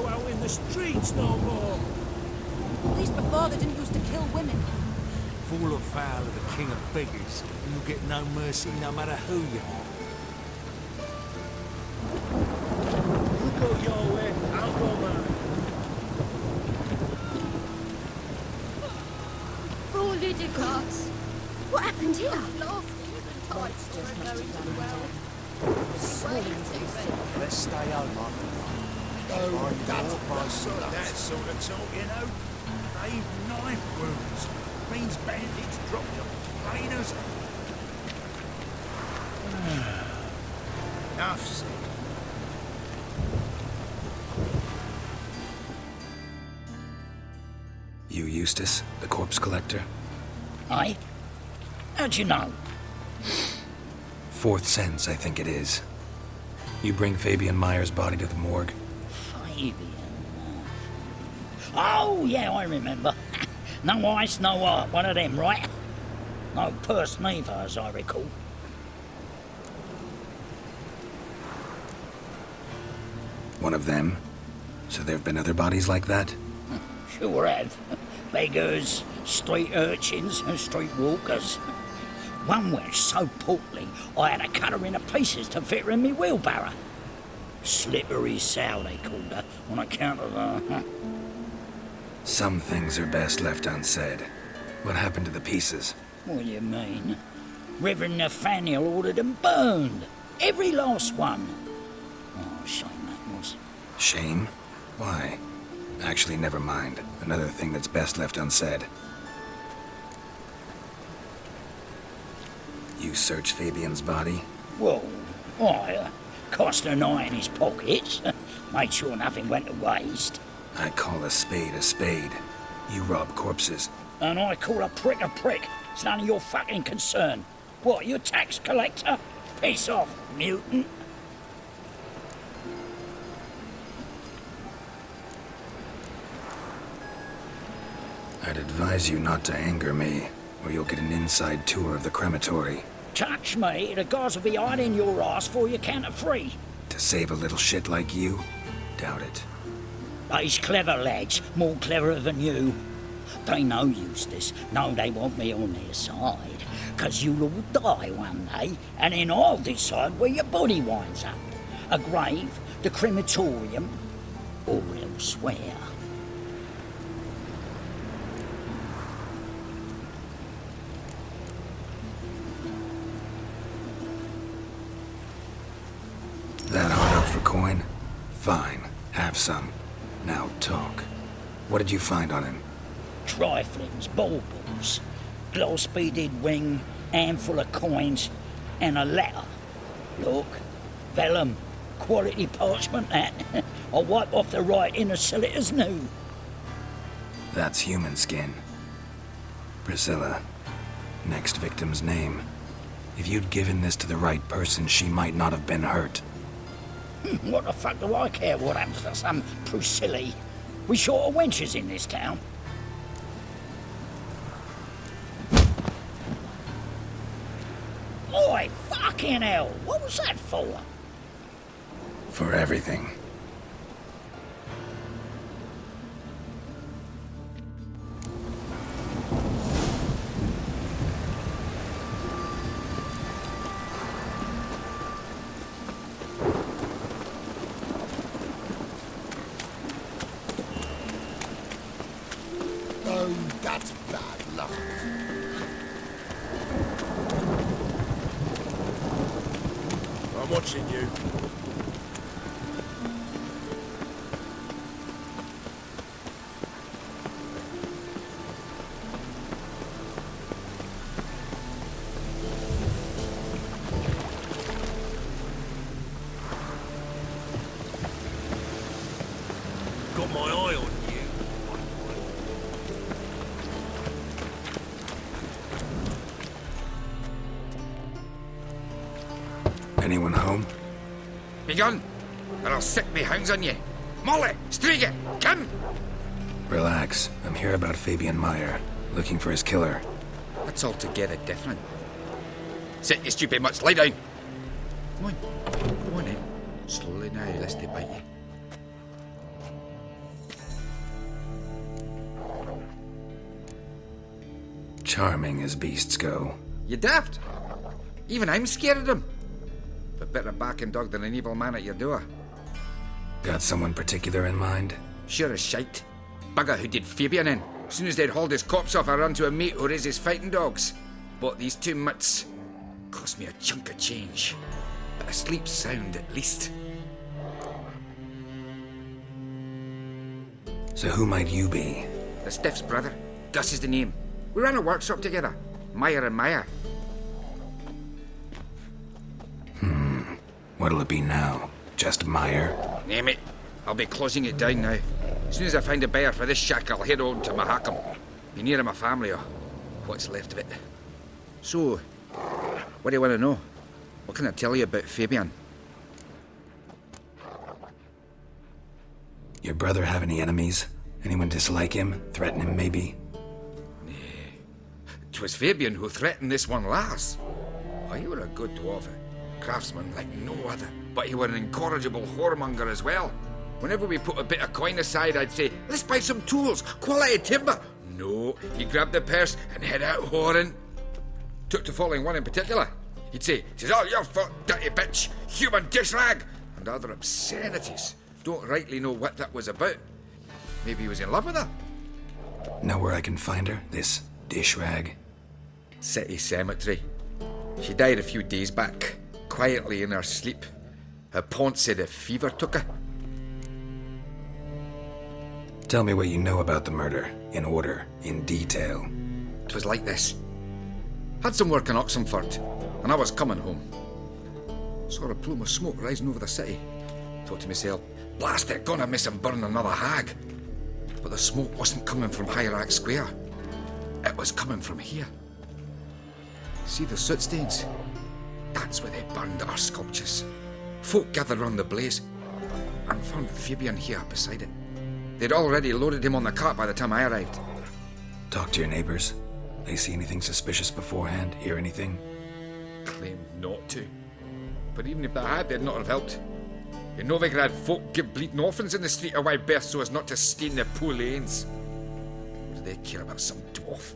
go out in the streets no more. At least before they didn't used to kill women. Fall afoul of the king of beggars, and you'll get no mercy no matter who you are. You go your way, I'll go mine. Poor Lydigots. What happened here? Monsters must have done well. Let's stay home, Oh, that sort of talk, you know. They've knife wounds. Means bandits drop them plain as... Enough said. You Eustace, the corpse collector? Aye? How'd you know? Fourth sense, I think it is. You bring Fabian Meyer's body to the morgue? Fabian. Oh, yeah, I remember. No ice, no art, one of them, right? No purse neither, as I recall. One of them? So there have been other bodies like that? Sure have. Beggars, street urchins, and street walkers. One went so portly, I had to cut her into pieces to fit her in me wheelbarrow. Slippery Sal, they called her, on account of her. Some things are best left unsaid. What happened to the pieces? What do you mean? Reverend Nathaniel ordered them burned. Every last one. Oh, shame that was. Shame? Why? Actually, never mind. Another thing that's best left unsaid. You searched Fabian's body? Well, I cast an eye in his pockets. Made sure nothing went to waste. I call a spade a spade. You rob corpses. And I call a prick a prick. It's none of your fucking concern. What, you a tax collector? Piss off, mutant. I'd advise you not to anger me, or you'll get an inside tour of the crematory. Touch me, the guards will be hiding your ass for you count of three. To save a little shit like you? Doubt it. These clever lads, more cleverer than you. They know Eustace, know they want me on their side. 'Cause you'll all die one day, and then I'll decide where your body winds up. A grave, the crematorium, or elsewhere. That hard up for coin? Fine, have some. Now talk. What did you find on him? Triflings, baubles, gloss-beaded wing, handful of coins, and a letter. Look, vellum, quality parchment that. I'll wipe off the writing and sell it as new. That's human skin. Priscilla. Next victim's name. If you'd given this to the right person, she might not have been hurt. What the fuck do I care what happens to some Priscilla? We short of wenches in this town. Oi, fucking hell! What was that for? For everything. Oh, that's bad luck. I'm watching you. Got my eye on you. Anyone home? Be gone, or I'll set me hounds on you. Molly, Striga, come! Relax. I'm here about Fabian Meyer, looking for his killer. That's altogether different. Sit, you stupid mutts, lie down. Come on in. Slowly now, lest they bite you. Charming as beasts go. You daft? Even I'm scared of them. But better backing dog than an evil man at your door. Got someone particular in mind? Sure as shite. Bugger who did Fabian in. As soon as they'd hauled his corpse off, I ran to a mate who raises fighting dogs. Bought these 2 mutts. Cost me a chunk of change. But I sleep sound at least. So who might you be? The Stiff's brother. Gus is the name. We ran a workshop together. Meyer and Meyer. What'll it be now? Just Meyer? Name it. I'll be closing it down now. As soon as I find a buyer for this shack, I'll head on to Mahakam. Be near my family or what's left of it. So, what do you want to know? What can I tell you about Fabian? Your brother have any enemies? Anyone dislike him? Threaten him, maybe? 'Twas Fabian who threatened this one last. Oh, he were a good dwarf, craftsman like no other. But he were an incorrigible whoremonger as well. Whenever we put a bit of coin aside, I'd say, let's buy some tools, quality timber. No, he grabbed the purse and head out whoring. Took to following one in particular. He'd say, "'Tis all your fault, dirty bitch, human dish rag," and other obscenities. Don't rightly know what that was about. Maybe he was in love with her. Know where I can find her? This dish rag? City cemetery. She died a few days back, quietly in her sleep. Her pont said a fever took her. Tell me what you know about the murder, in order, in detail. 'Twas like this. Had some work in Oxenford, and I was coming home. Saw a plume of smoke rising over the city. Thought to myself, blast it, gonna miss and burn another hag. But the smoke wasn't coming from Hierarch Square. It was coming from here. See the soot stains? That's where they burned our sculptures. Folk gathered round the blaze and found Fabian here beside it. They'd already loaded him on the cart by the time I arrived. Talk to your neighbors. They see anything suspicious beforehand? Hear anything? Claimed not to. But even if they had, they'd not have helped. In Novigrad, had folk give bleating orphans in the street a wide berth so as not to stain their poor lanes. What do they care about some dwarf?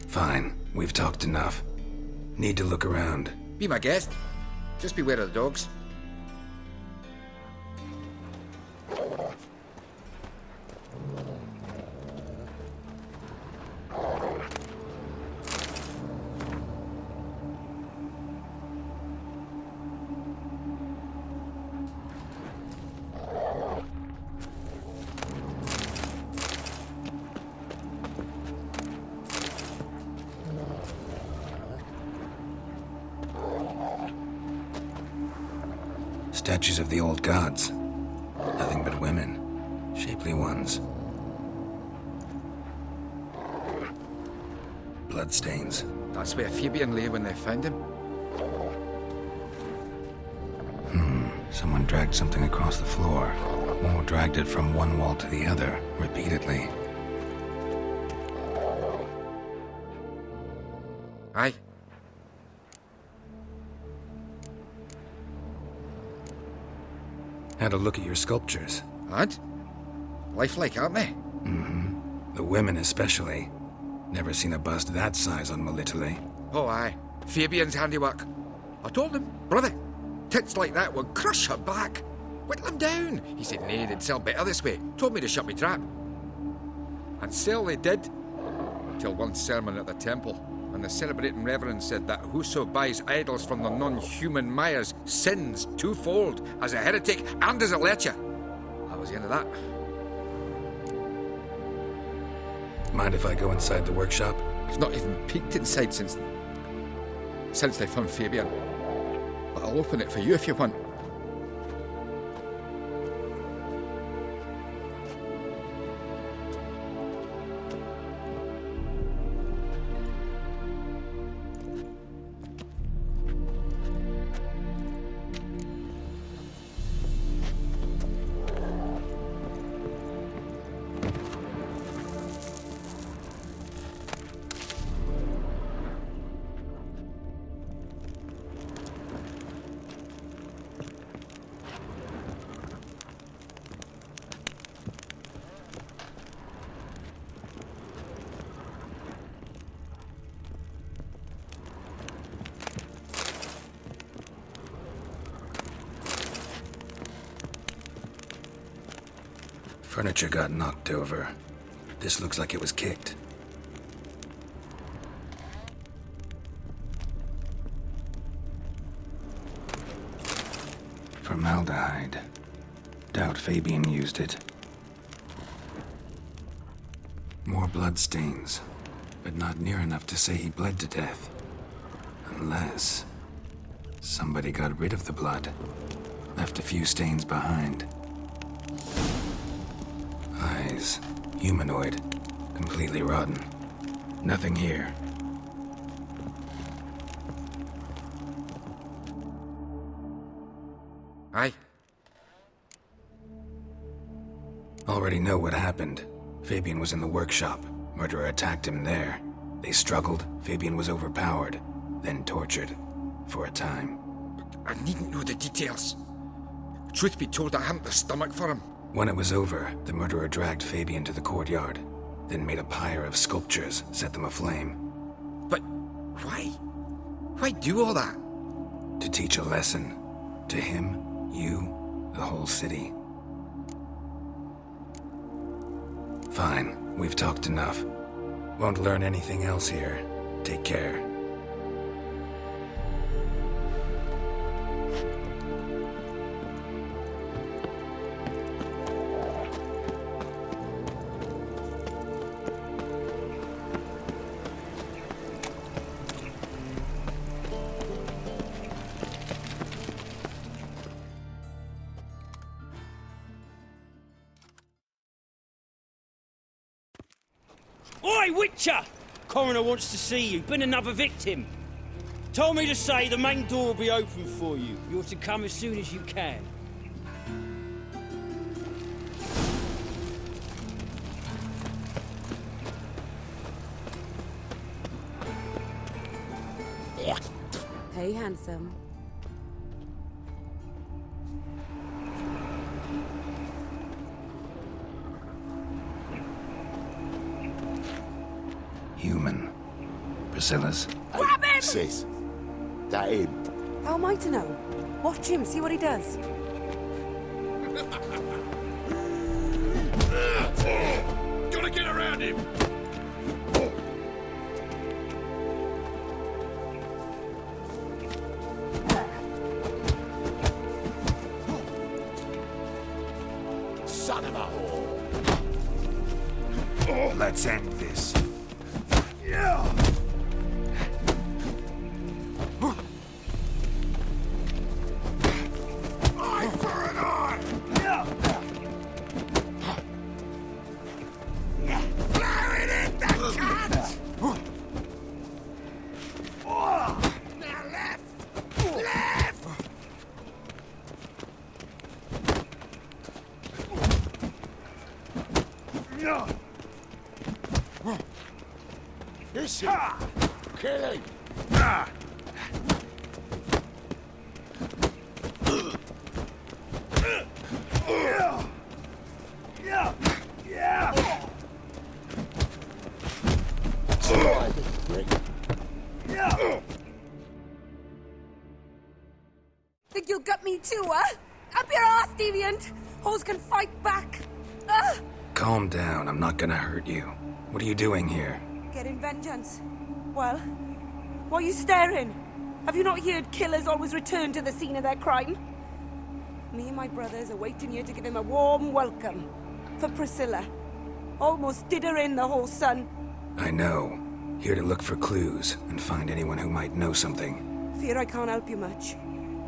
Fine. We've talked enough. Need to look around. Be my guest. Just beware of the dogs. Statues of the old gods. Nothing but women. Shapely ones. Bloodstains. That's where Fabian lay when they found him. Someone dragged something across the floor. Or dragged it from one wall to the other, repeatedly. Aye. Had a look at your sculptures. And? Lifelike, aren't they? The women especially. Never seen a bust that size on Melitele. Oh, aye. Fabian's handiwork. I told him, brother, tits like that would crush her back. Whittle him down. He said, nay, they'd sell better this way. Told me to shut me trap. And sell they did. Till one sermon at the temple, and the celebrating reverend said that whoso buys idols from the non-human Mayas sins twofold, as a heretic and as a lecher. That was the end of that. Mind if I go inside the workshop? I've not even peeked inside since they found Fabian. But I'll open it for you if you want. Furniture got knocked over. This looks like it was kicked. Formaldehyde. Doubt Fabian used it. More bloodstains, but not near enough to say he bled to death. Unless somebody got rid of the blood, left a few stains behind. Eyes, humanoid, completely rotten. Nothing here. Aye? Already know what happened. Fabian was in the workshop. Murderer attacked him there. They struggled. Fabian was overpowered, then tortured. For a time. I needn't know the details. Truth be told, I hadn't the stomach for him. When it was over, the murderer dragged Fabian to the courtyard, then made a pyre of sculptures, set them aflame. But why? Why do all that? To teach a lesson. To him, you, the whole city. Fine, we've talked enough. Won't learn anything else here. Take care. Oi, Witcher! Coroner wants to see you. Been another victim. Told me to say the main door will be open for you. You're to come as soon as you can. Hey, handsome. Human. Priscilla's. Grab him! Sis, that him? How am I to know? Watch him, see what he does. Gotta get around him! Son of a whore. Let's end this. Eye for an eye! Blow it in the cat! Now left! Left! This him. Kill him. Survive it, prick. Think you'll gut me too, huh? Up your ass, deviant! Hoes can fight back! Calm down, I'm not gonna hurt you. What are you doing here? Getting vengeance. Well, why are you staring? Have you not heard killers always return to the scene of their crime? Me and my brothers are waiting here to give him a warm welcome. For Priscilla. Almost did her in, the whole son. I know. Here to look for clues and find anyone who might know something. Fear I can't help you much.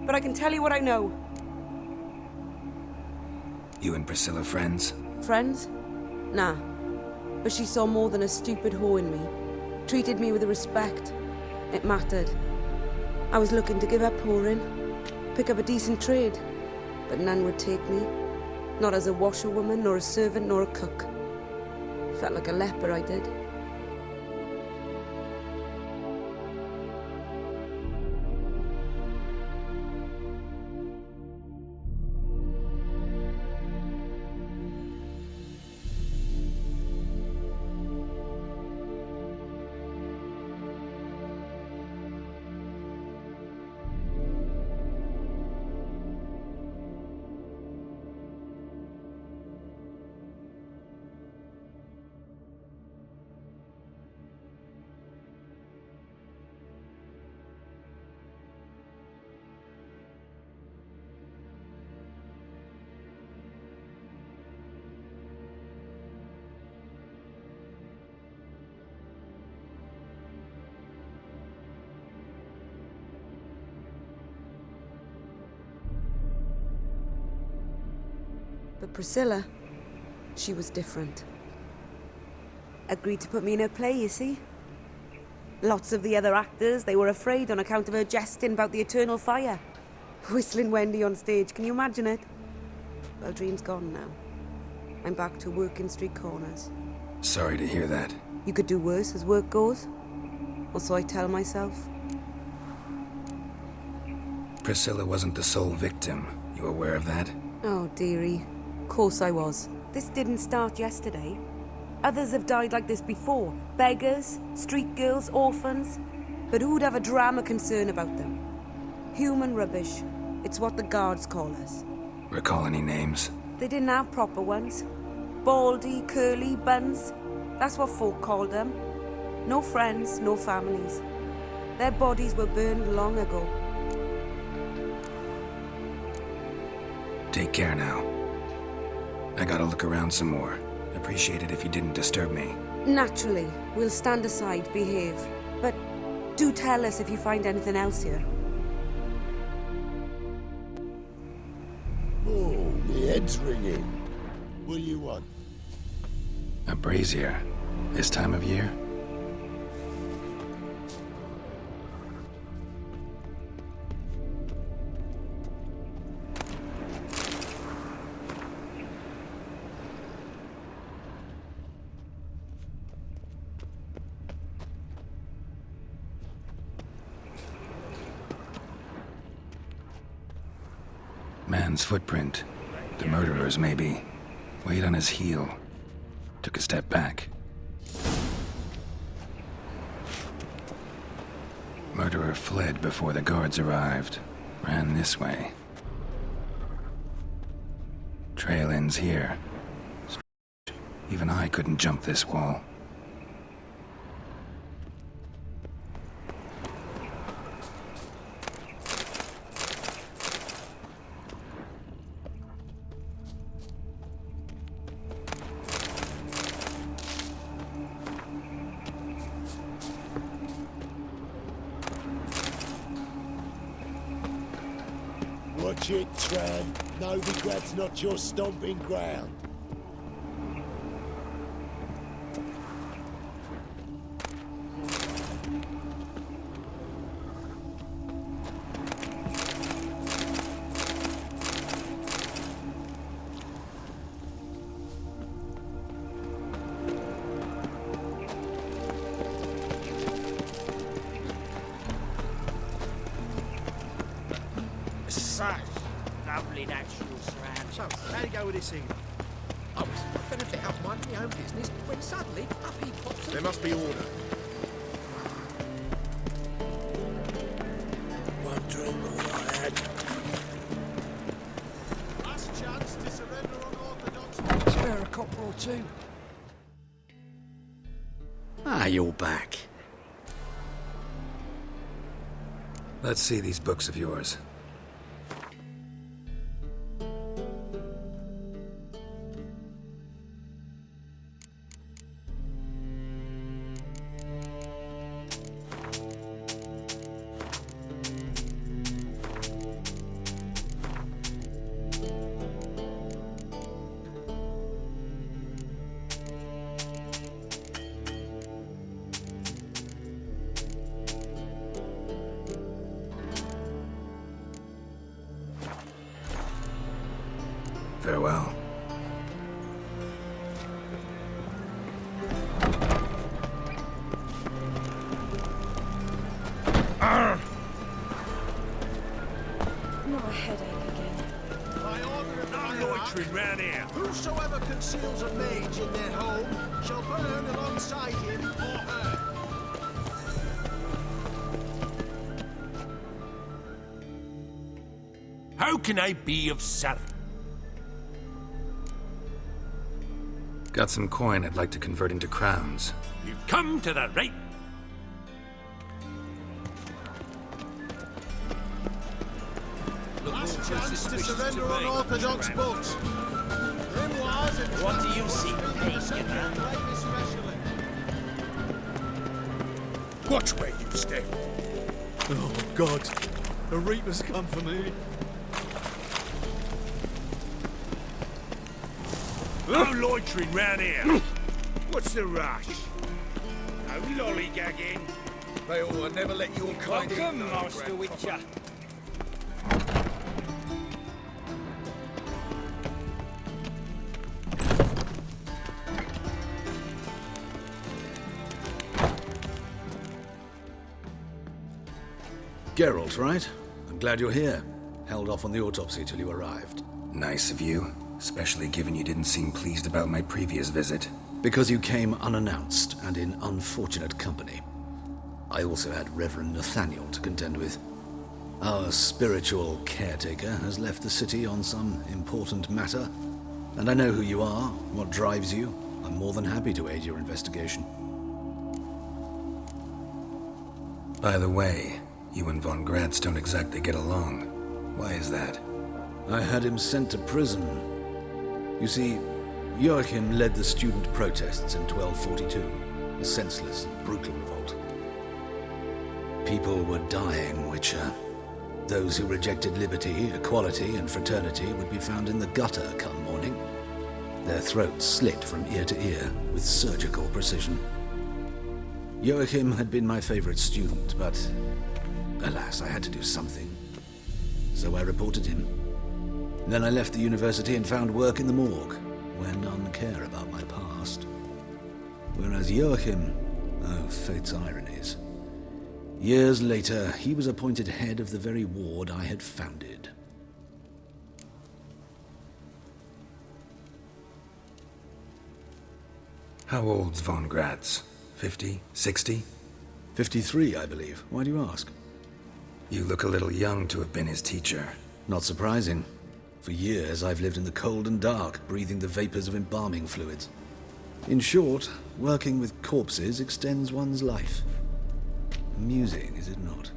But I can tell you what I know. You and Priscilla friends? Friends? Nah. But she saw more than a stupid whore in me. Treated me with respect. It mattered. I was looking to give up whoring. Pick up a decent trade. But none would take me. Not as a washerwoman, nor a servant, nor a cook. Felt like a leper, I did. But Priscilla, she was different. Agreed to put me in her play, you see? Lots of the other actors, they were afraid on account of her jesting about the eternal fire. Whistling Wendy on stage, can you imagine it? Well, dream's gone now. I'm back to working street corners. Sorry to hear that. You could do worse as work goes. Or so I tell myself. Priscilla wasn't the sole victim. You aware of that? Oh, dearie. Of course I was. This didn't start yesterday. Others have died like this before. Beggars, street girls, orphans. But who'd have a drama concern about them? Human rubbish. It's what the guards call us. Recall any names? They didn't have proper ones. Baldy, curly, buns. That's what folk called them. No friends, no families. Their bodies were burned long ago. Take care now. I gotta look around some more. Appreciate it if you didn't disturb me. Naturally, we'll stand aside, behave. But do tell us if you find anything else here. Oh, my head's ringing. What do you want? A brazier. This time of year? Man's footprint. The murderer's, maybe. Weight on his heel. Took a step back. Murderer fled before the guards arrived. Ran this way. Trail ends here. Even I couldn't jump this wall. Watch it, Tran. Novigrad's not your stomping ground. Lovely natural surroundings. So, how'd it go with this evening? I was going a bit out minding my own business when suddenly up he pops. There must be order. One drink all I had. Last chance to surrender unorthodox. Spare a copper or two. Ah, you're back. Let's see these books of yours. Farewell. Not a headache again. By order of No the loitering round here. whosoever conceals a mage in their home shall burn alongside him or her. How can I be of service? Got some coin I'd like to convert into crowns. You've come to the right. Last chance to surrender unorthodox books. Grimoires and What do you seek, Pagan? Especially. Watch where you step. Oh, God. The Reaper's come for me. No loitering round here. What's the rush? No lollygagging. They ought to never let your kind Welcome, Master Witcher. Geralt, right? I'm glad you're here. Held off on the autopsy till you arrived. Nice of you, especially given you didn't seem pleased about my previous visit. Because you came unannounced and in unfortunate company. I also had Reverend Nathaniel to contend with. Our spiritual caretaker has left the city on some important matter, and I know who you are, what drives you. I'm more than happy to aid your investigation. By the way, you and Von Gratz don't exactly get along. Why is that? I had him sent to prison. You see, Joachim led the student protests in 1242, a senseless and brutal revolt. People were dying, Witcher. Those who rejected liberty, equality, and fraternity would be found in the gutter come morning. Their throats slit from ear to ear with surgical precision. Joachim had been my favorite student, but alas, I had to do something. So I reported him. Then I left the university and found work in the morgue, where none care about my past. Whereas Joachim, oh, fate's ironies. Years later, he was appointed head of the very ward I had founded. How old's Von Gratz? 50? 60? 53, I believe. Why do you ask? You look a little young to have been his teacher. Not surprising. For years, I've lived in the cold and dark, breathing the vapors of embalming fluids. In short, working with corpses extends one's life. Amusing, is it not?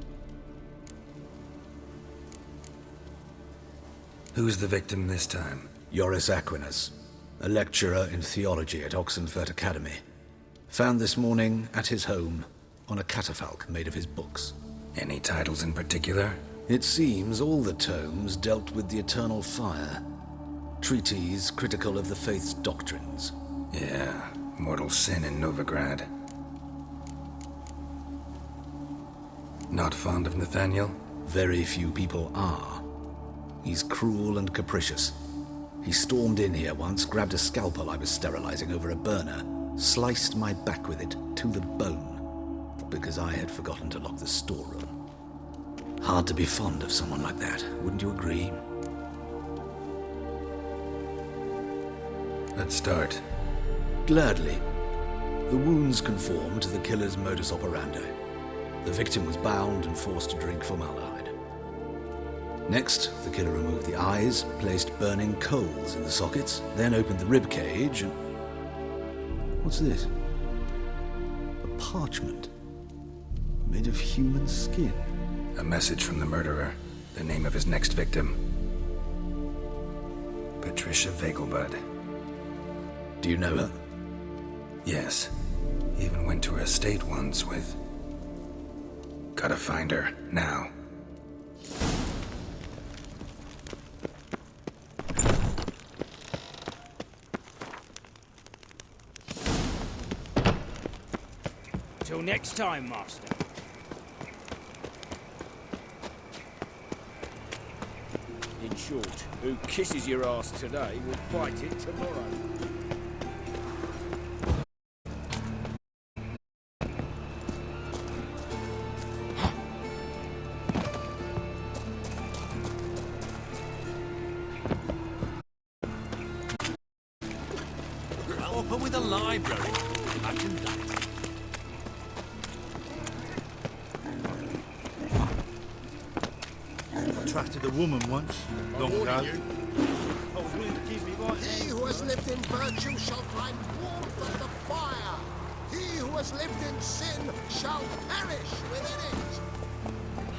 Who's the victim this time? Joris Aquinas, a lecturer in theology at Oxenfurt Academy. Found this morning at his home on a catafalque made of his books. Any titles in particular? It seems all the tomes dealt with the eternal fire. Treatises critical of the faith's doctrines. Yeah, mortal sin in Novigrad. Not fond of Nathaniel? Very few people are. He's cruel and capricious. He stormed in here once, grabbed a scalpel I was sterilizing over a burner, sliced my back with it to the bone, because I had forgotten to lock the storeroom. Hard to be fond of someone like that, wouldn't you agree? Let's start. Gladly. The wounds conform to the killer's modus operandi. The victim was bound and forced to drink formaldehyde. Next, the killer removed the eyes, placed burning coals in the sockets, then opened the rib cage and... What's this? A parchment. Made of human skin. A message from the murderer. The name of his next victim. Patricia Vegelbud. Do you know her? Yes. Even went to her estate once with... Gotta find her, now. Till next time, Master. In short, who kisses your ass today will bite it tomorrow. Offer with a library. Imagine that. I trusted a woman once, long ago. I was willing to give me right. He who has lived in virtue shall find warmth of the fire. He who has lived in sin shall perish within it.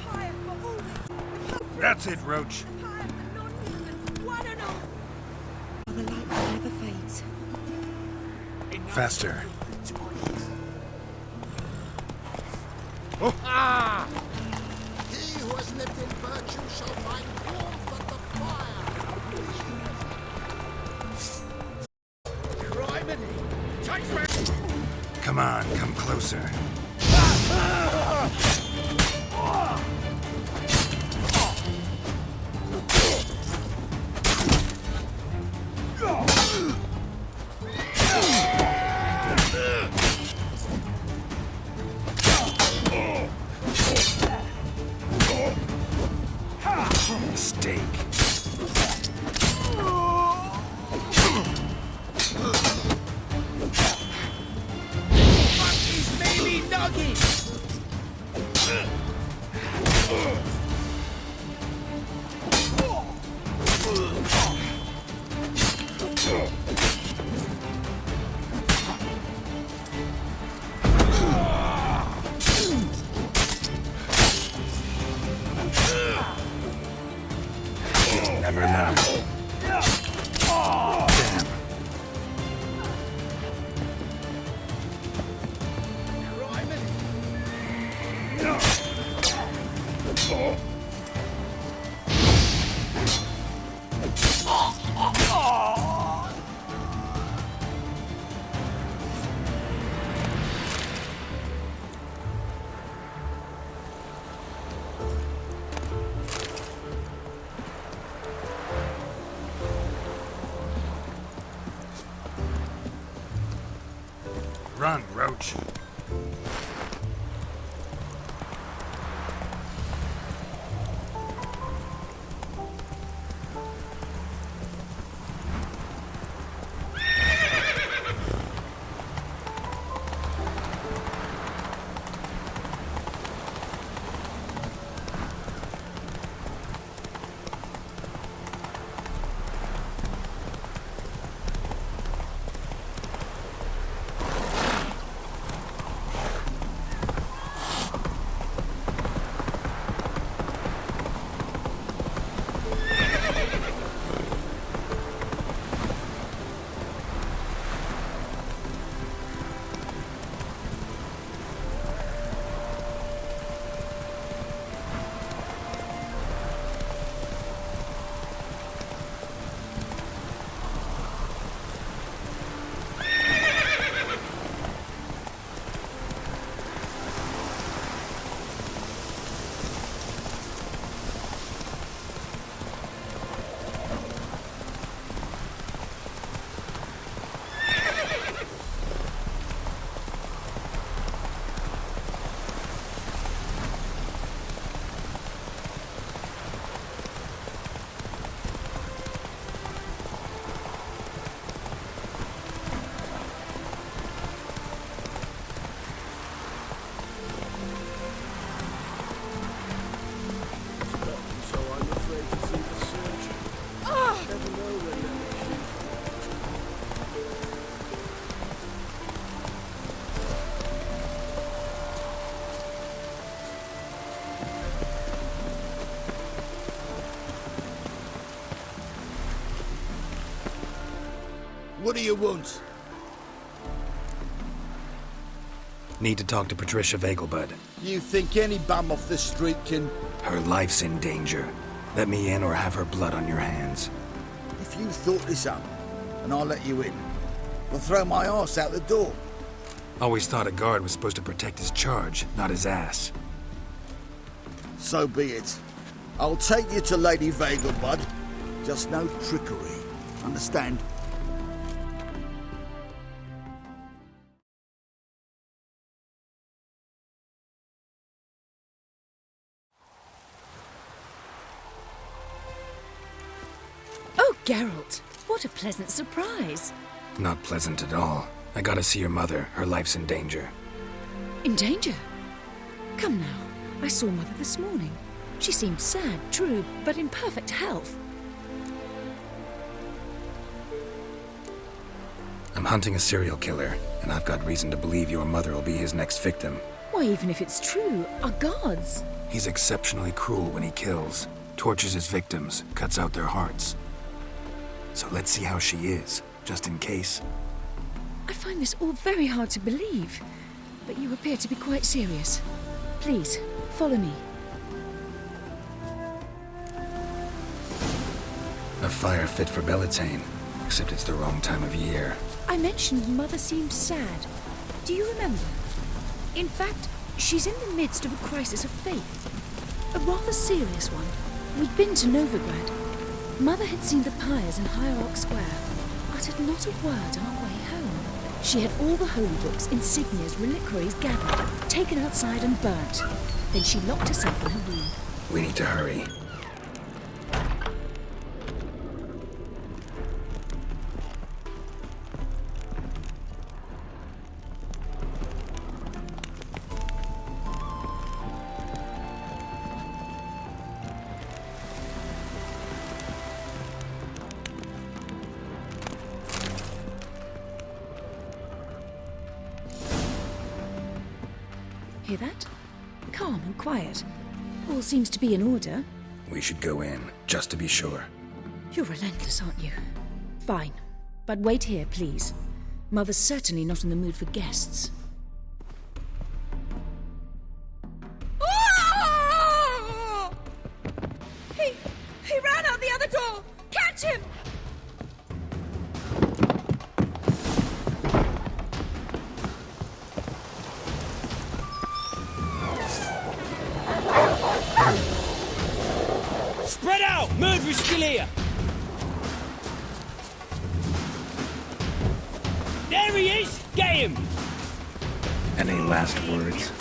Higher for all this. That's it, Roach. Higher for non-humans, one and all. The light never fades. Faster. Oh. Ah! He who has lived in virtue shall find warmth of the fire. Come on, come closer. Mistake. Never know. Damn. Run, Roach. What do you want? Need to talk to Patricia Vegelbud. You think any bum off the street can... Her life's in danger. Let me in or have her blood on your hands. If you thought this up, and I'll let you in, I'll throw my arse out the door. Always thought a guard was supposed to protect his charge, not his ass. So be it. I'll take you to Lady Vegelbud. Just no trickery. Understand? Oh, Geralt, what a pleasant surprise. Not pleasant at all. I gotta see your mother. Her life's in danger. In danger? Come now, I saw Mother this morning. She seemed sad, true, but in perfect health. I'm hunting a serial killer, and I've got reason to believe your mother will be his next victim. Why, even if it's true, our gods. He's exceptionally cruel when he kills, tortures his victims, cuts out their hearts. So let's see how she is, just in case. I find this all very hard to believe, but you appear to be quite serious. Please, follow me. A fire fit for Bellatane, except it's the wrong time of year. I mentioned Mother seemed sad. Do you remember? In fact, she's in the midst of a crisis of faith. A rather serious one. We'd been to Novigrad. Mother had seen the pyres in Hierarch Square, uttered not a word on our way home. She had all the holy books, insignias, reliquaries gathered, taken outside and burnt. Then she locked herself in her room. We need to hurry. Hear that? Calm and quiet. All seems to be in order. We should go in, just to be sure. You're relentless, aren't you? Fine. But wait here, please. Mother's certainly not in the mood for guests. He ran out the other door! Catch him! Spread out! Murderer's still here! There he is! Get him! Any last words?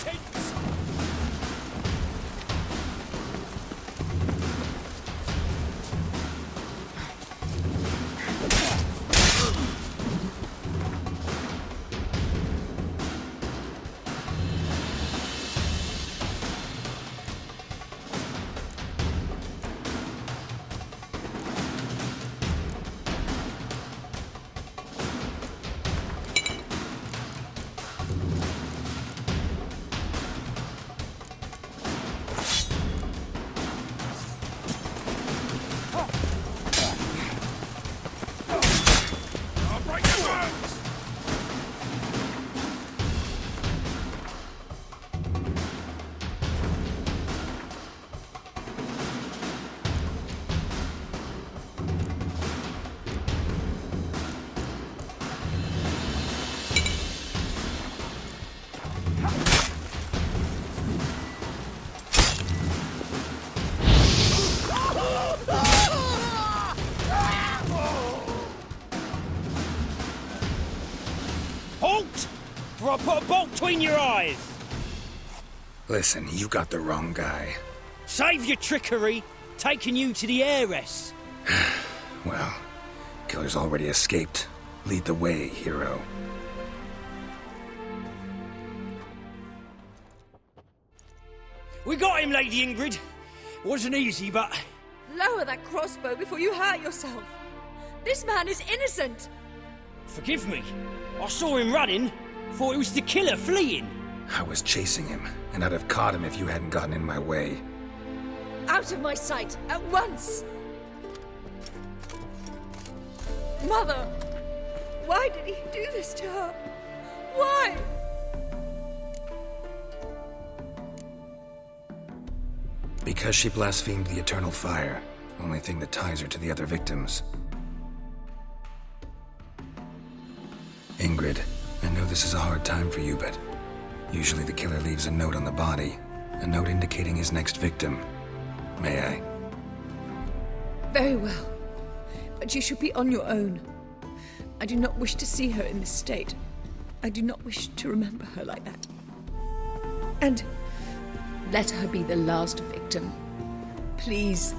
Halt! Or I'll put a bolt between your eyes! Listen, you got the wrong guy. Save your trickery! Taking you to the heiress! Well, killer's already escaped. Lead the way, hero. We got him, Lady Ingrid. Wasn't easy, but... Lower that crossbow before you hurt yourself. This man is innocent. Forgive me. I saw him running. Thought it was the killer fleeing. I was chasing him, and I'd have caught him if you hadn't gotten in my way. Out of my sight, at once! Mother! Why did he do this to her? Why? Because she blasphemed the eternal fire. Only thing that ties her to the other victims. Ingrid, I know this is a hard time for you, but usually the killer leaves a note on the body. A note indicating his next victim. May I? Very well. But you should be on your own. I do not wish to see her in this state. I do not wish to remember her like that. And let her be the last victim. Please.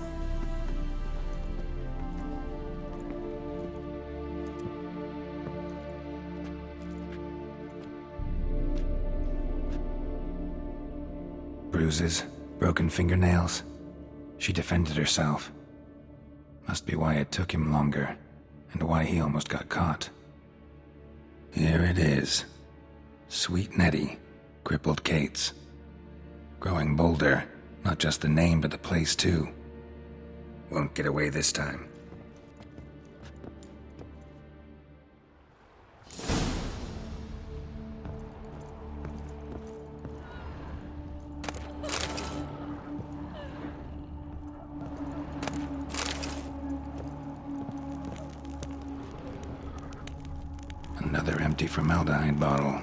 Bruises, broken fingernails. She defended herself. Must be why it took him longer, and why he almost got caught. Here it is. Sweet Nettie, crippled Kate's. Growing bolder, not just the name but the place too. Won't get away this time. Another empty formaldehyde bottle.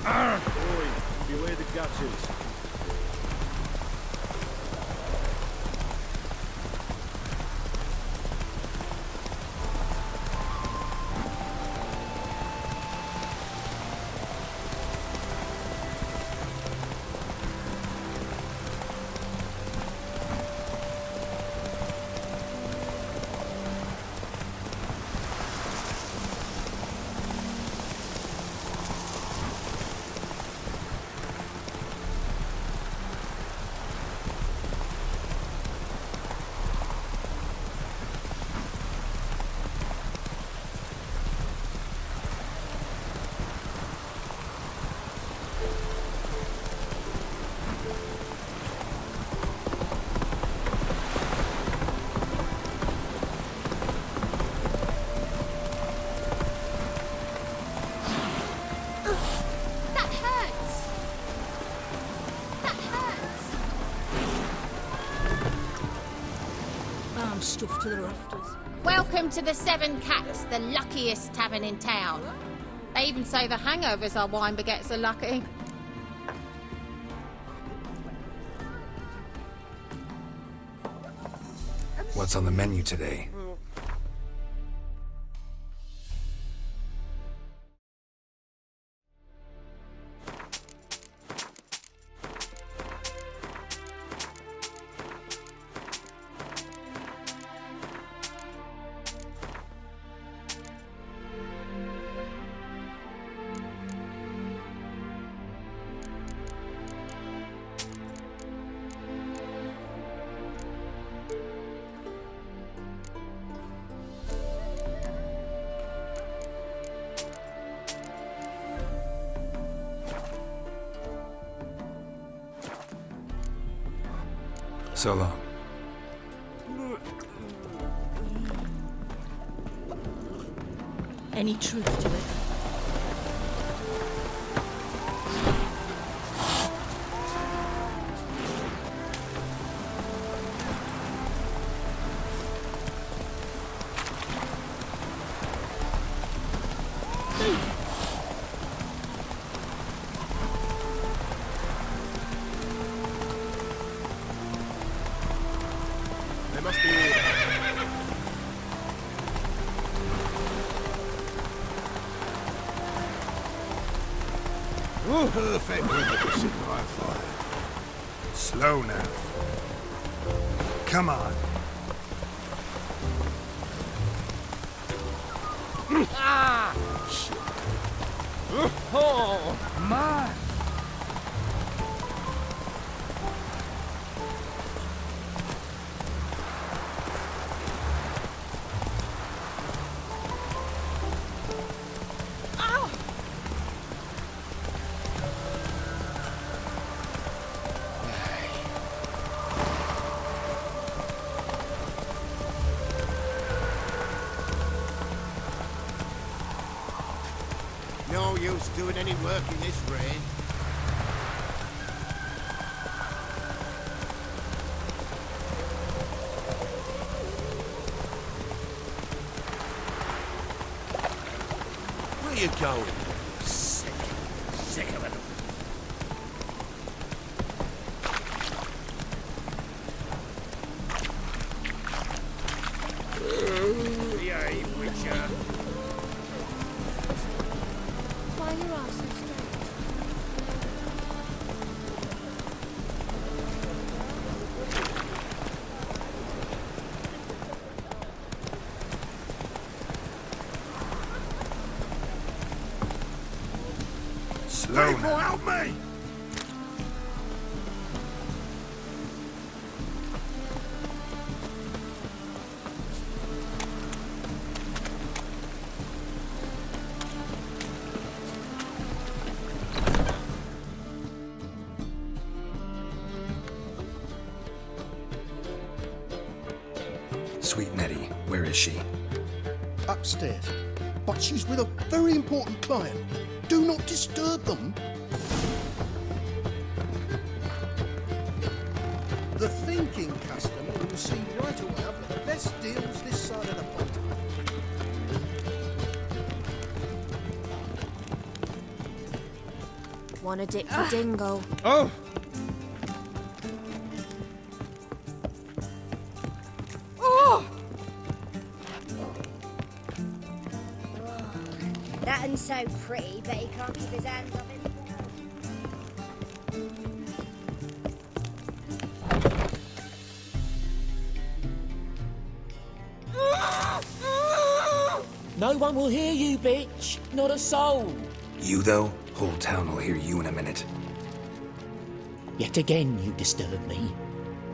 Boy, beware the gutters. Stuffed to the rafters. Welcome to the Seven Cats, the luckiest tavern in town. They even say the hangovers our wine baguettes are lucky. What's on the menu today? So long. Any truth to it? Perfect weather to sit by a fire. Slow now. Come on. Ah! Oh, my! No use doing any work in this rain. Where you going? Sick of it. Yay, Witcher. Why your arse so straight? Slow now. Help me! Sweet Nettie, where is she? Upstairs. But she's with a very important client. Do not disturb them. The thinking customer will see right away up the best deals this side of the pond. Wanna dip the dingle? Oh! Oh! That one's so pretty, but he can't keep his hands off himself. No one will hear you, bitch. Not a soul. You, though? Whole town will hear you in a minute. Yet again you disturb me,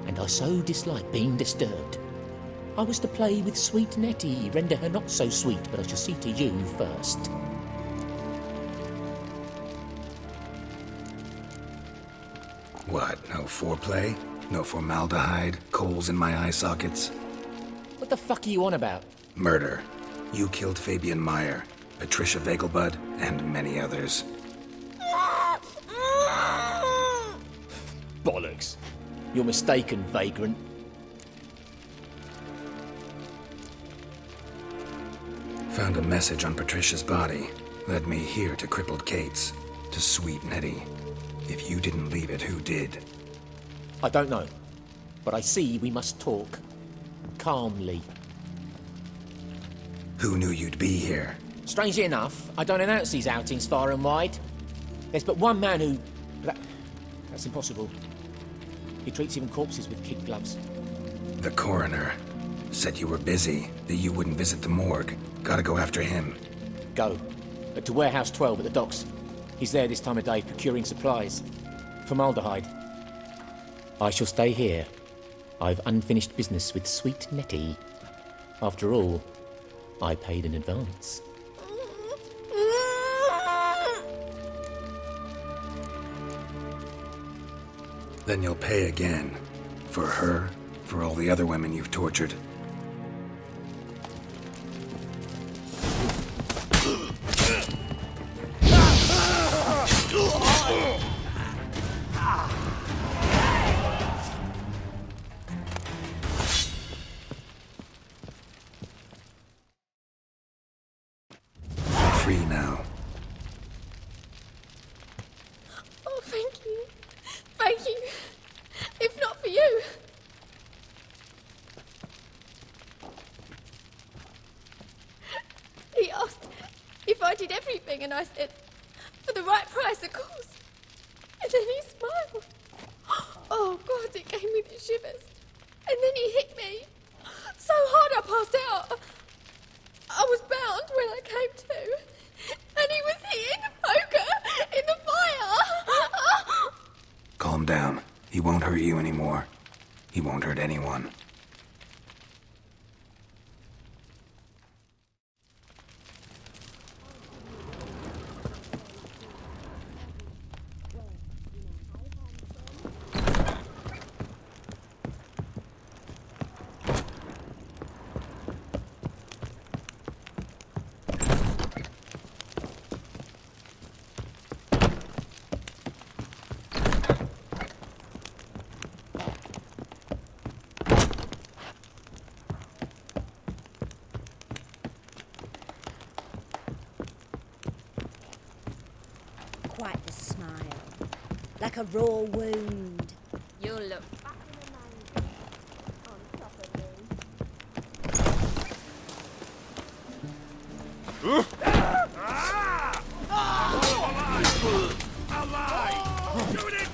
and I so dislike being disturbed. I was to play with sweet Nettie, render her not so sweet, but I shall see to you first. What, no foreplay? No formaldehyde? Coals in my eye sockets? What the fuck are you on about? Murder. You killed Fabian Meyer, Patricia Vegelbud, and many others. Bollocks. You're mistaken, vagrant. Found a message on Patricia's body. Led me here to crippled Kate's. To sweet Nettie. If you didn't leave it, who did? I don't know. But I see we must talk. Calmly. Who knew you'd be here? Strangely enough, I don't announce these outings far and wide. There's but one man who... That's impossible. He treats even corpses with kid gloves. The coroner. Said you were busy, that you wouldn't visit the morgue. Gotta go after him. Go. But to Warehouse 12 at the docks. He's there this time of day procuring supplies. Formaldehyde. I shall stay here. I've unfinished business with sweet Nettie. After all, I paid in advance. Then you'll pay again. For her, for all the other women you've tortured. Free now. Oh, thank you. Thank you. If not for you. He asked if I did everything, and I said, for the right price, of course. And then he smiled. Oh, God, it gave me the shivers. And then he hit me so hard I passed out. I was bound when I came to, and he was hitting the poker in the fire. Calm down. He won't hurt you anymore. He won't hurt anyone. Quite the smile. Like a raw wound. You'll look fucking amazing on top of me. Alive! Doing it!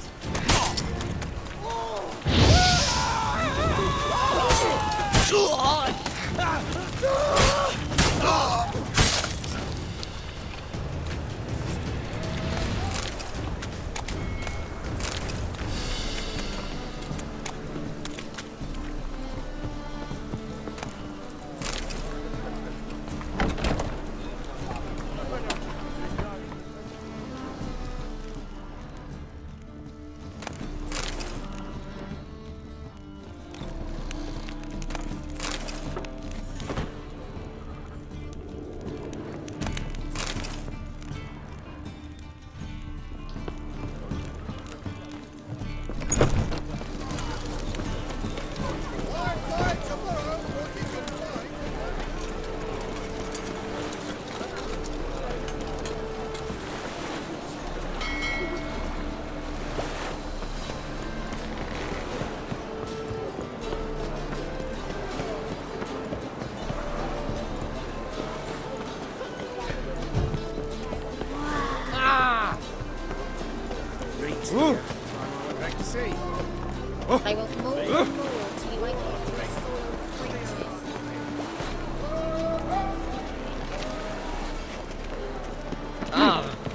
here. Great to see. They will more and more till you wake up to the soiled creatures.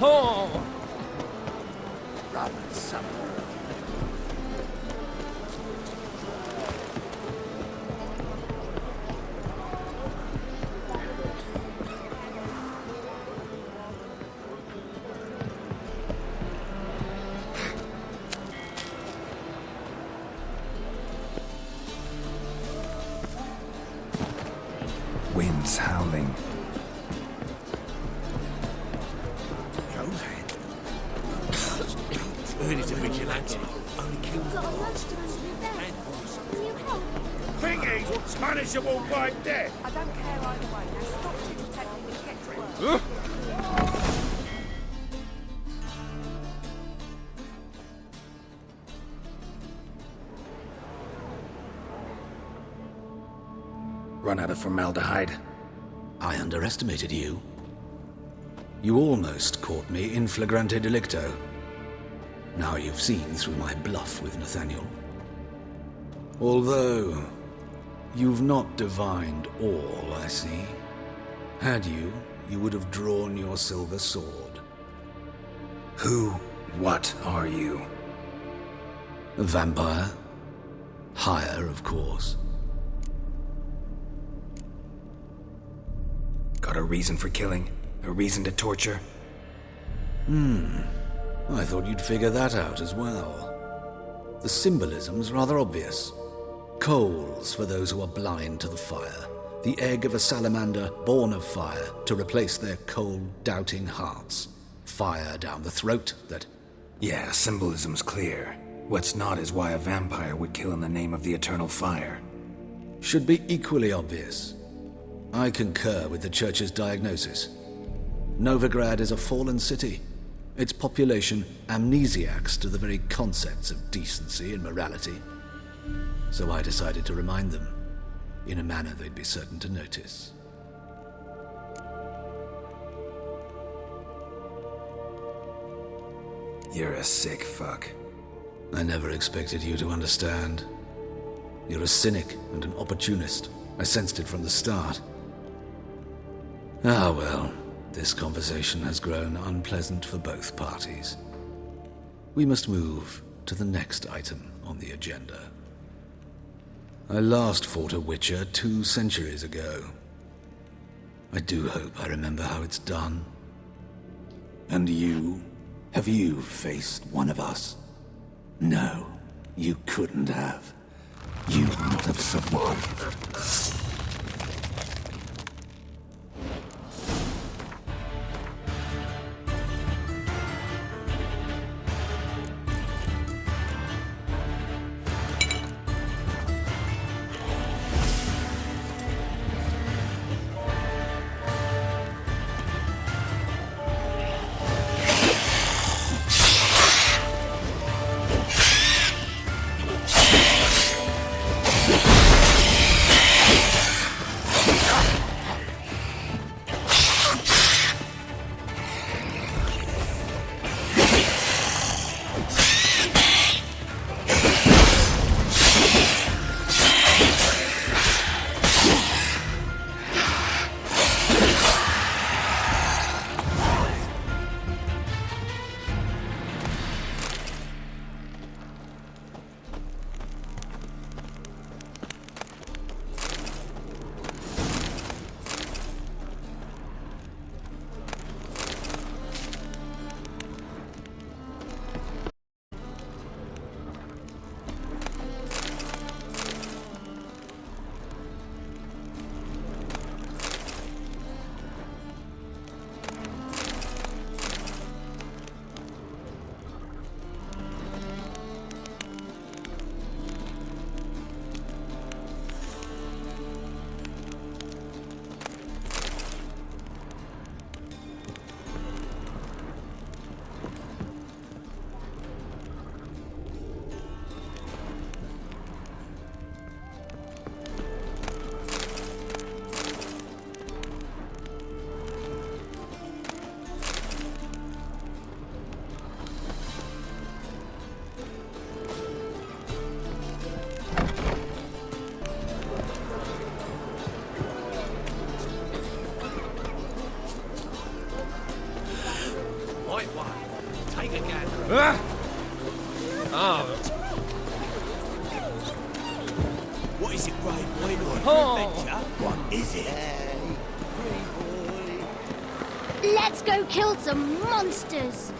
Oh! Roman summer. Winds howling. Heard he's a vigilante. Only killed Got a monster under your bed. Can you help? think he's punishable by death. I don't care either way. Now stop tittle-tattling and get to work. Run out of formaldehyde. I underestimated you. You almost caught me in flagrante delicto. Now you've seen through my bluff with Nathaniel. Although, you've not divined all, I see. Had you, you would have drawn your silver sword. What are you? A vampire. Higher, of course. Got a reason for killing? A reason to torture? I thought you'd figure that out as well. The symbolism's rather obvious. Coals for those who are blind to the fire. The egg of a salamander born of fire to replace their cold, doubting hearts. Fire down the throat that... Yeah, symbolism's clear. What's not is why a vampire would kill in the name of the eternal fire. Should be equally obvious. I concur with the Church's diagnosis. Novigrad is a fallen city. Its population amnesiacs to the very concepts of decency and morality. So I decided to remind them, in a manner they'd be certain to notice. You're a sick fuck. I never expected you to understand. You're a cynic and an opportunist. I sensed it from the start. Ah well, this conversation has grown unpleasant for both parties. We must move to the next item on the agenda. I last fought a Witcher 2 centuries ago. I do hope I remember how it's done. And you? Have you faced one of us? No, you couldn't have. You would not have survived. one. Take a gander. What is it, brave boy? Looking for adventure? What is it? Let's go kill some monsters.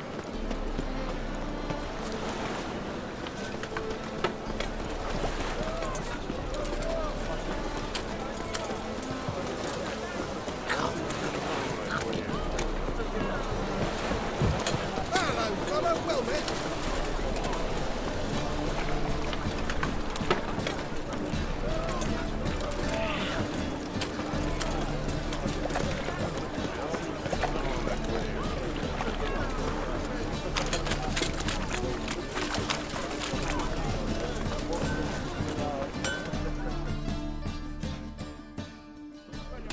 Hello, fellow. Well met.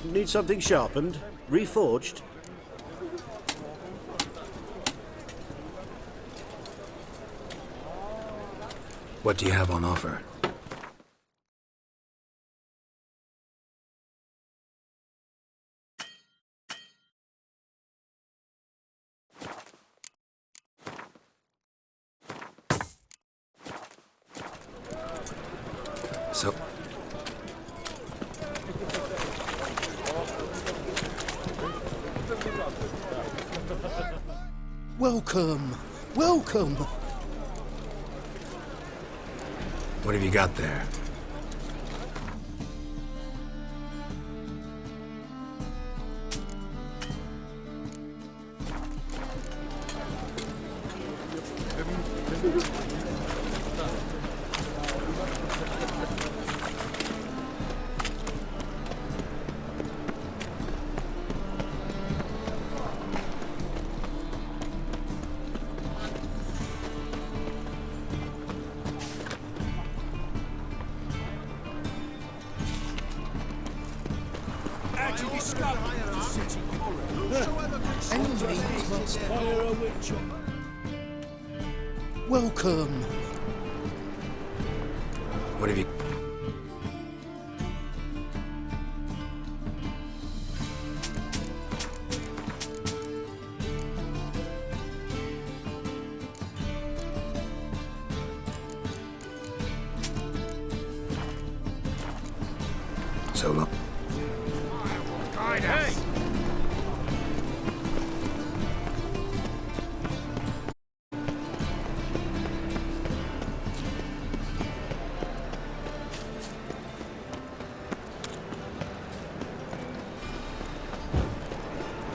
Need something sharpened? Reforged? What do you have on offer? So... Welcome! Welcome! What have you got there? How'd you discover the city Hire a witcher. Welcome! What have you... So long. Guide us.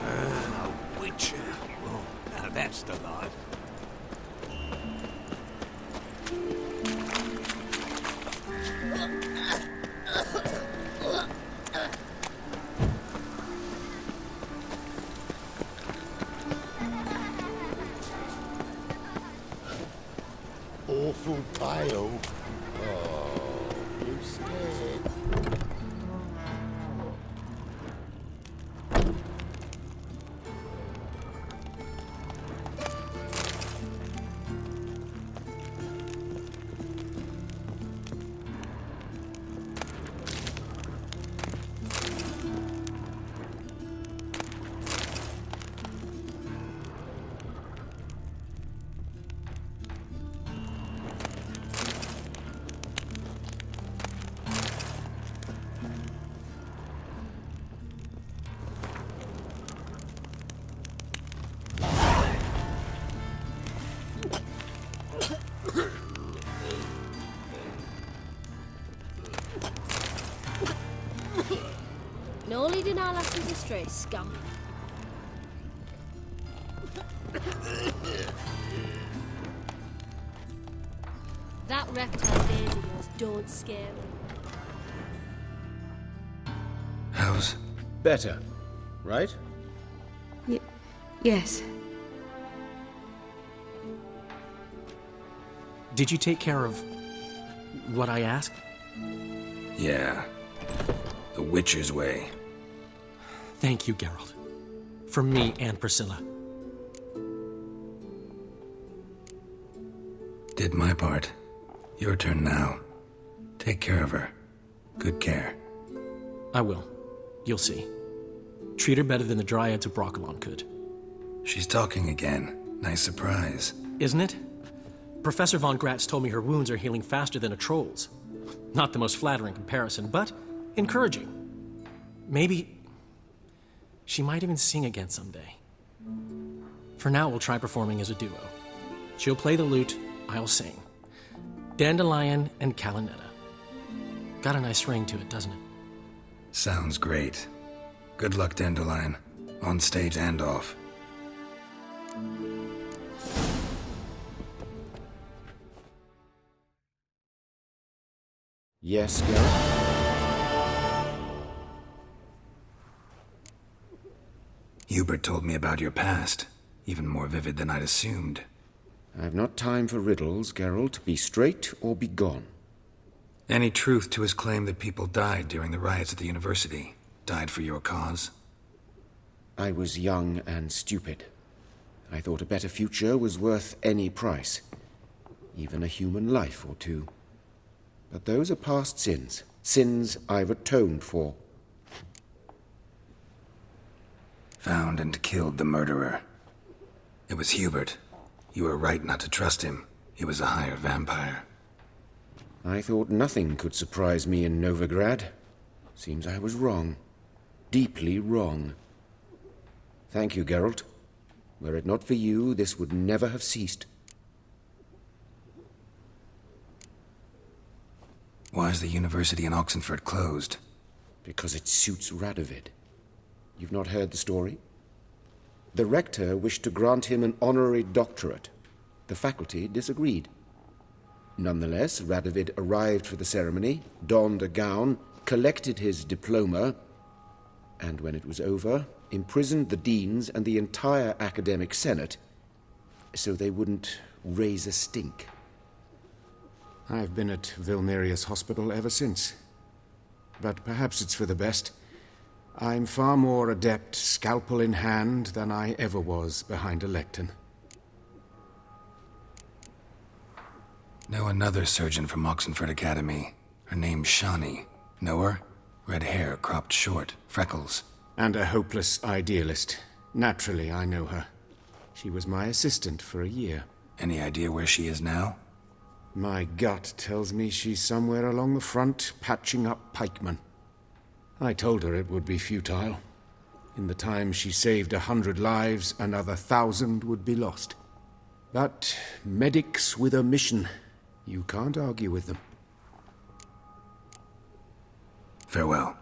A witcher. Oh, now that's the life. Awful tale. Oh, you scared. No leading our lasses astray, scum. That reptile days of yours don't scare me. How's... Better, right? Yes. Did you take care of what I asked? Yeah. The Witcher's way. Thank you, Geralt. For me and Priscilla. Did my part. Your turn now. Take care of her. Good care. I will. You'll see. Treat her better than the Dryads of Brokilon could. She's talking again. Nice surprise. Isn't it? Professor von Gratz told me her wounds are healing faster than a troll's. Not the most flattering comparison, but encouraging. Maybe she might even sing again someday. For now, we'll try performing as a duo. She'll play the lute, I'll sing. Dandelion and Calinetta. Got a nice ring to it, doesn't it? Sounds great. Good luck, Dandelion. On stage and off. Yes, Geralt? Hubert told me about your past. Even more vivid than I'd assumed. I've not time for riddles, Geralt. Be straight or be gone. Any truth to his claim that people died during the riots at the university? Died for your cause? I was young and stupid. I thought a better future was worth any price. Even a human life or two. But those are past sins. Sins I've atoned for. Found and killed the murderer. It was Hubert. You were right not to trust him. He was a higher vampire. I thought nothing could surprise me in Novigrad. Seems I was wrong. Deeply wrong. Thank you, Geralt. Were it not for you, this would never have ceased. Why is the university in Oxenford closed? Because it suits Radovid. You've not heard the story? The rector wished to grant him an honorary doctorate. The faculty disagreed. Nonetheless, Radovid arrived for the ceremony, donned a gown, collected his diploma, and when it was over, imprisoned the deans and the entire academic senate so they wouldn't raise a stink. I've been at Vilmerius Hospital ever since. But perhaps it's for the best. I'm far more adept, scalpel in hand, than I ever was behind a lectern. Know another surgeon from Oxenford Academy. Her name's Shani. Know her? Red hair, cropped short, freckles. And a hopeless idealist. Naturally, I know her. She was my assistant for a year. Any idea where she is now? My gut tells me she's somewhere along the front, patching up pikemen. I told her it would be futile. In the time she saved 100 lives, another 1,000 would be lost. But medics with a mission, you can't argue with them. Farewell.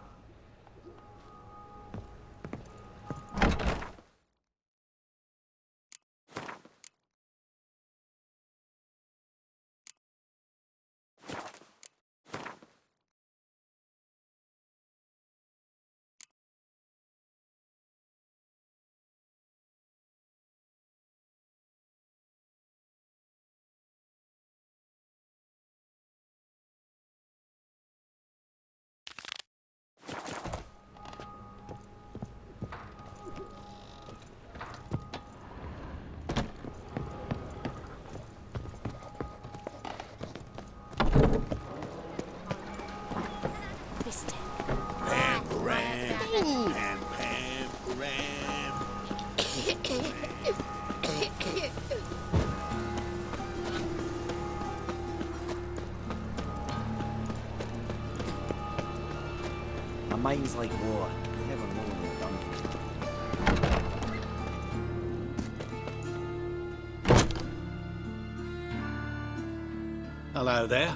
My mind's like water. Never know when you're done. Hello there.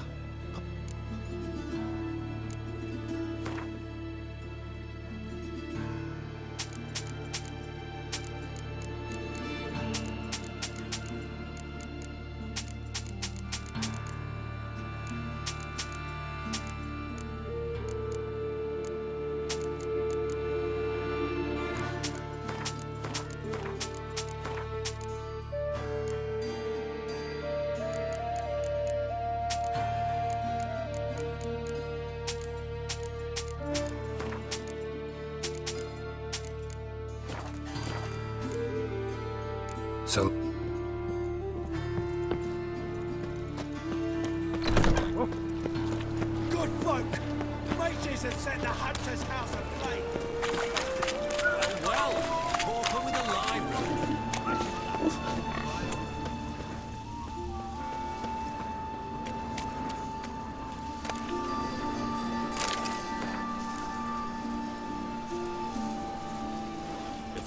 So... Good folk! Mages have set the Hunter's house aflame! Well, pauper with a library.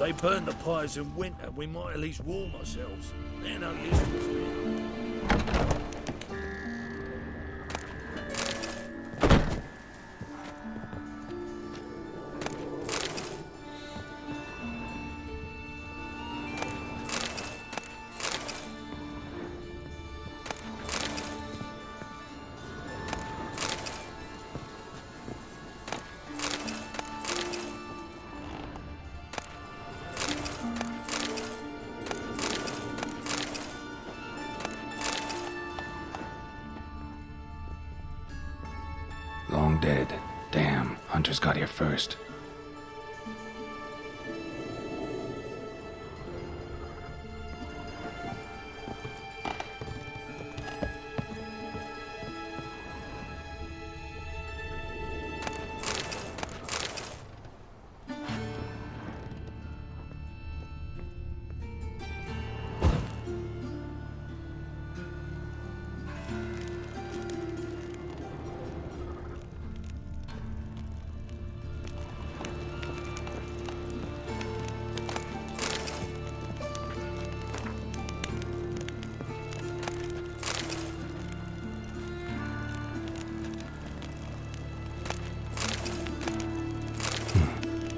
they burn the pyres in winter, we might at least warm ourselves. They're no use to us, really. Long dead. Damn, Hunters got here first.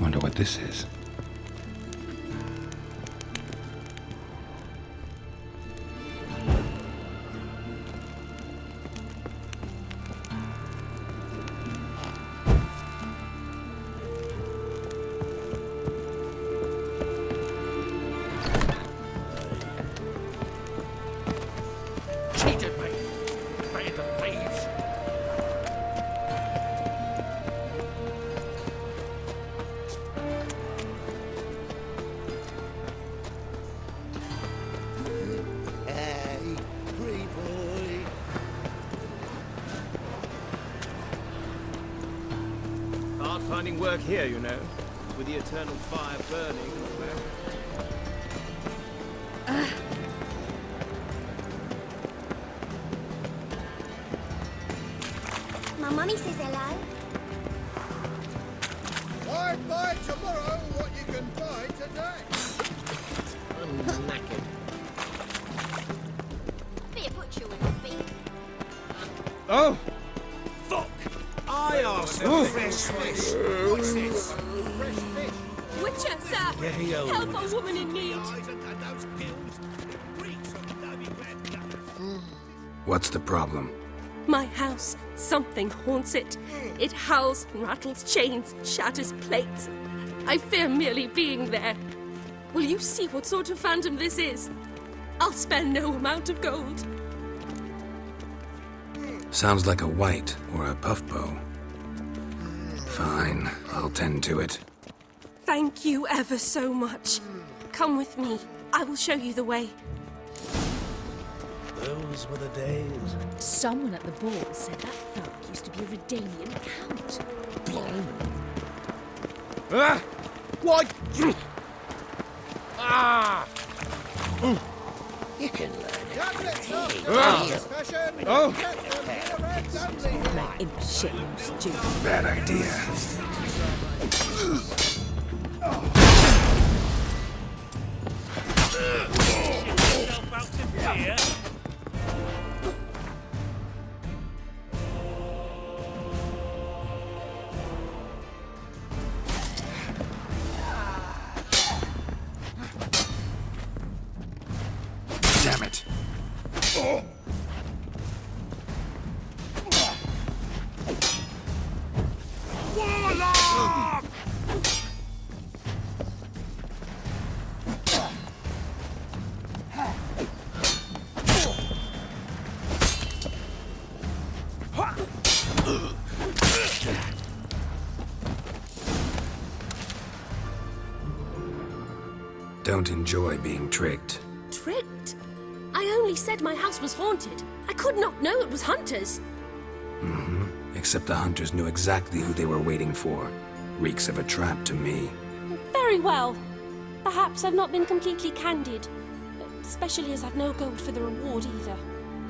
Wonder what this is. Cheated me! Better than thieves! Hey, free boy. Hard finding work here, you know, with the eternal fire burning everywhere. My mummy says hello. Why buy tomorrow what you can buy today? I'm knackered. Be a butcher with me. Oh! Fuck! I asked Oh. for fresh fish. What's this? Fresh fish. Witcher, sir! Getting old. Help a woman in need! What's the problem? My house. Something haunts it. It howls, rattles chains, shatters plates. I fear merely being there. Will you see what sort of phantom this is? I'll spare no amount of gold. Sounds like a white or a puffbow. Fine, I'll tend to it. Thank you ever so much. Come with me. I will show you the way. Those were the days. Someone at the ball said that thug used to be a Redanian count. Ah! Why? Ah! You can learn it. Oh! My imp shit, stupid. Bad idea. Yourself out to beer. Damn it. Warlock! Don't enjoy being tricked. Tricked? I only said my house was haunted. I could not know it was hunters. Except the Hunters knew exactly who they were waiting for. Reeks of a trap to me. Very well. Perhaps I've not been completely candid, especially as I've no gold for the reward either.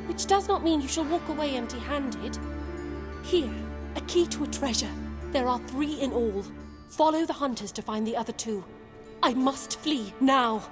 Which does not mean you shall walk away empty-handed. Here, a key to a treasure. There are 3 in all. Follow the hunters to find the other 2. I must flee now.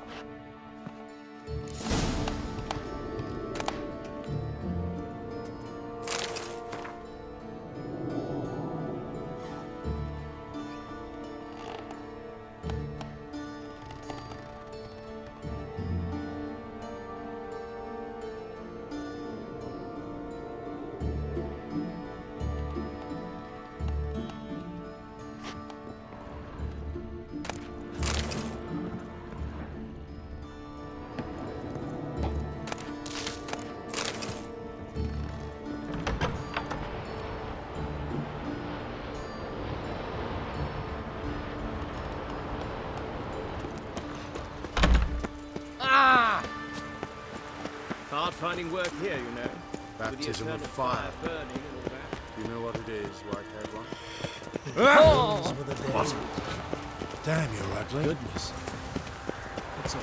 Hard finding work here, you know. Baptism with of the fire. burning and all that. Do you know what it is, white-haired one? Oh! What? Damn, you're ugly. Goodness.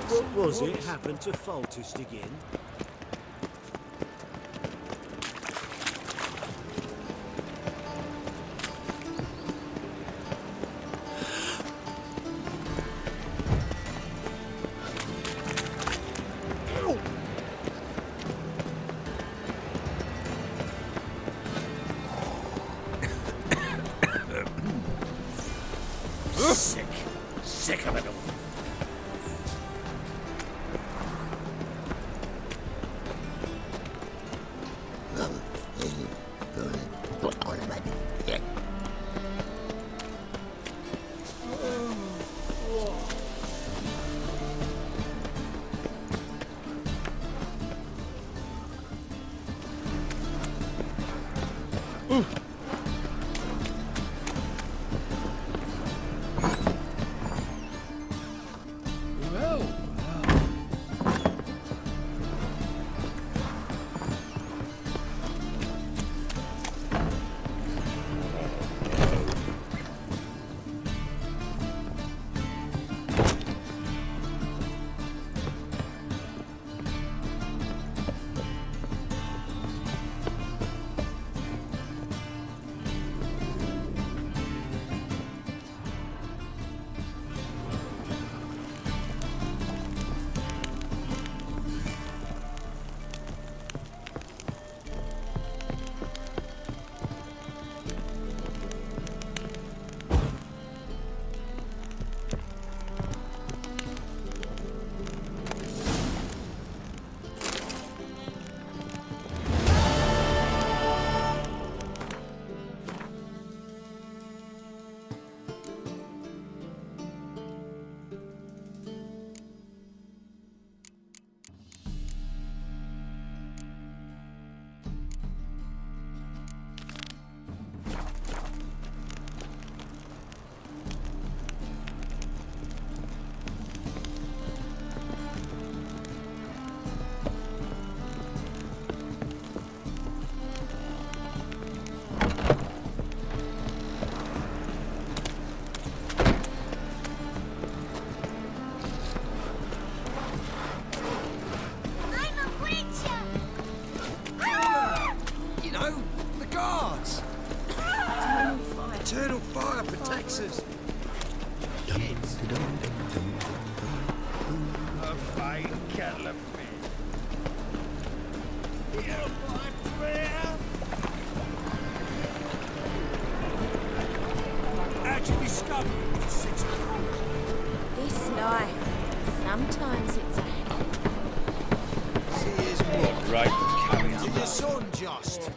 What was it happened to Foltest again? Sick of it all. Eternal fire protects us. A fine kettle of fish. Hear my prayer. How'd you discover it was 6 o'clock? This life, sometimes it's a See his what? Right, carry on. Your son, Jost.